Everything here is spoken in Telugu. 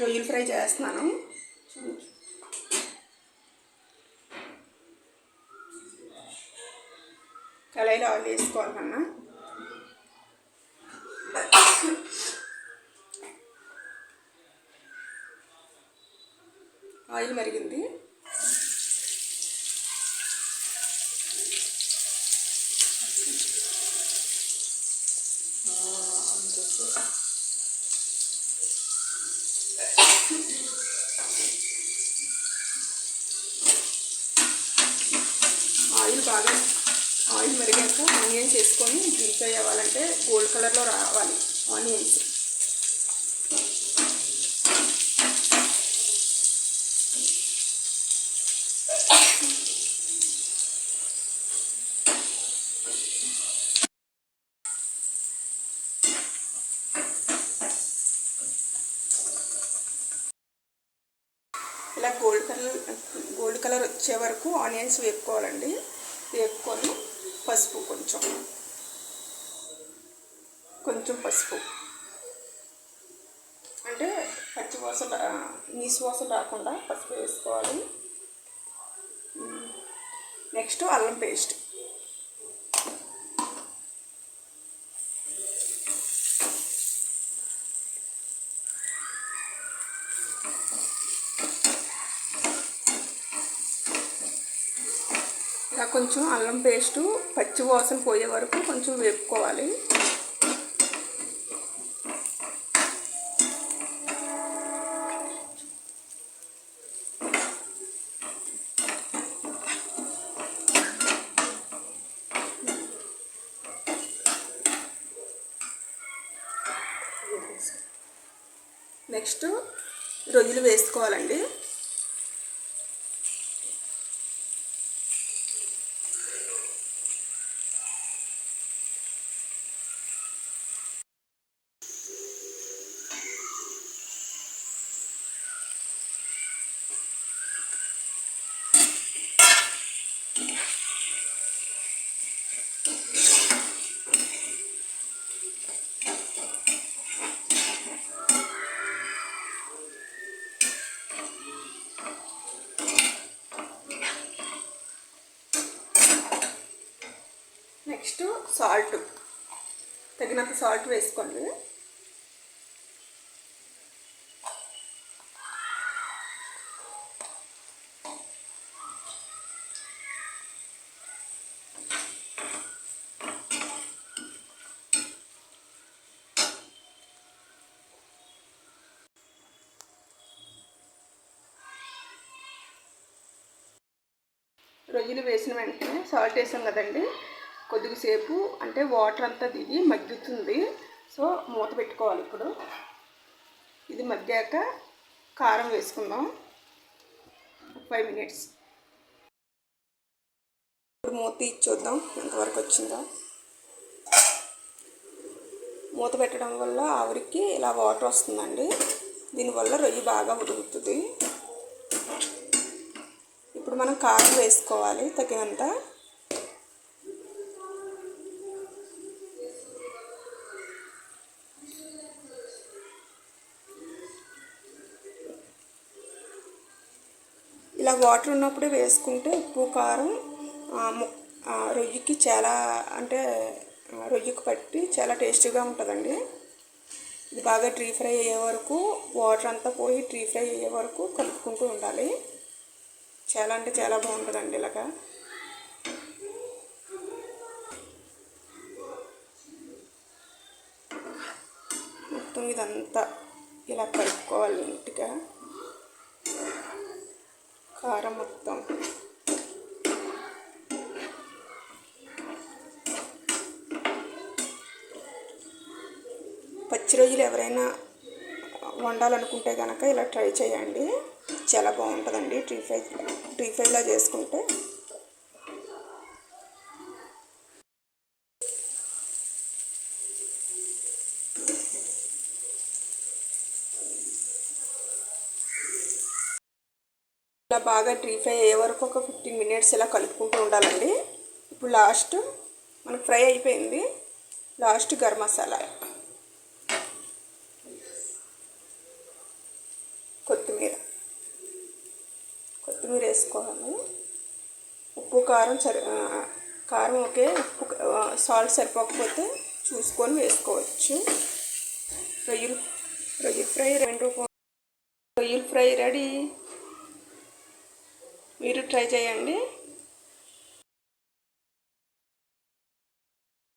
రొయ్యలు ఫ్రై చేస్తున్నాను. కళాయిలో ఆయిల్ వేసుకోవాలన్నా. ఆయిల్ మరిగింది. ఆయిల్ మరిగాక ఆనియన్స్ వేసుకొని డీప్ ఫ్రై అవ్వాలంటే గోల్డ్ కలర్లో రావాలి ఆనియన్స్. ఇలా గోల్డ్ కలర్ వచ్చే వరకు ఆనియన్స్ వేపుకోవాలండి. వేపుకొని పసుపు కొంచెం పసుపు అంటే పచ్చివాసన నీసు వాసన రాకుండా పసుపు వేసుకోవాలి. నెక్స్ట్ అల్లం పేస్ట్, ఇలా కొంచెం అల్లం పేస్టు పచ్చి వాసన పోయే వరకు కొంచెం వేపుకోవాలి. నెక్స్ట్ రొయ్యలు వేసుకోవాలండి. నెక్స్ట్ సాల్ట్, తగినంత సాల్ట్ వేసుకోండి. రొయ్యలు వేసిన వెంటనే సాల్ట్ వేసాం కదండి, కొద్దిగా సేపు అంటే వాటర్ అంతా దిగి మగ్గుతుంది. సో మూత పెట్టుకోవాలి. ఇప్పుడు ఇది మగ్గాక కారం వేసుకుందాం 5 minutes. ఇప్పుడు మూత తీసి చూద్దాం ఎంతవరకు వచ్చిందో. మూత పెట్టడం వల్ల ఆవిరికి ఇలా వాటర్ వస్తుందండి. దీనివల్ల రొయ్య బాగా ఉడుకుతుంది. ఇప్పుడు మనం కారం వేసుకోవాలి తగినంత. ఇలా వాటర్ ఉన్నప్పుడే వేసుకుంటే ఉప్పు కారం రొయ్యకి చాలా అంటే రొయ్యకు పట్టి చాలా టేస్టీగా ఉంటుందండి. ఇది బాగా డ్రీ ఫ్రై అయ్యే వరకు, వాటర్ అంతా పోయి డ్రీ ఫ్రై అయ్యే వరకు కలుపుకుంటూ ఉండాలి. చాలా అంటే చాలా బాగుంటుందండి ఇలాగా. మొత్తం ఇదంతా ఇలా కలుపుకోవాలి నీట్గా. కారం మొత్తం పచ్చి రొయ్యలు ఎవరైనా వండాలనుకుంటే కనుక ఇలా ట్రై చేయండి. చాలా బాగుంటుందండి డ్రీ ఫ్రైలా చేసుకుంటే. ఇలా బాగా డ్రీ ఫ్రై అయ్యే వరకు ఒక 15 minutes ఇలా కలుపుకుంటూ ఉండాలండి. ఇప్పుడు లాస్ట్ మనకు ఫ్రై అయిపోయింది. లాస్ట్ గరం మసాలా కొత్తిమీర వేసుకోవాలి. ఉప్పు కారం కారం ఒకే, ఉప్పు సాల్ట్ సరిపోకపోతే చూసుకొని వేసుకోవచ్చు. రొయ్యలు ఫ్రై రొయ్యల ఫ్రై రెడీ. మీరు ట్రై చేయండి.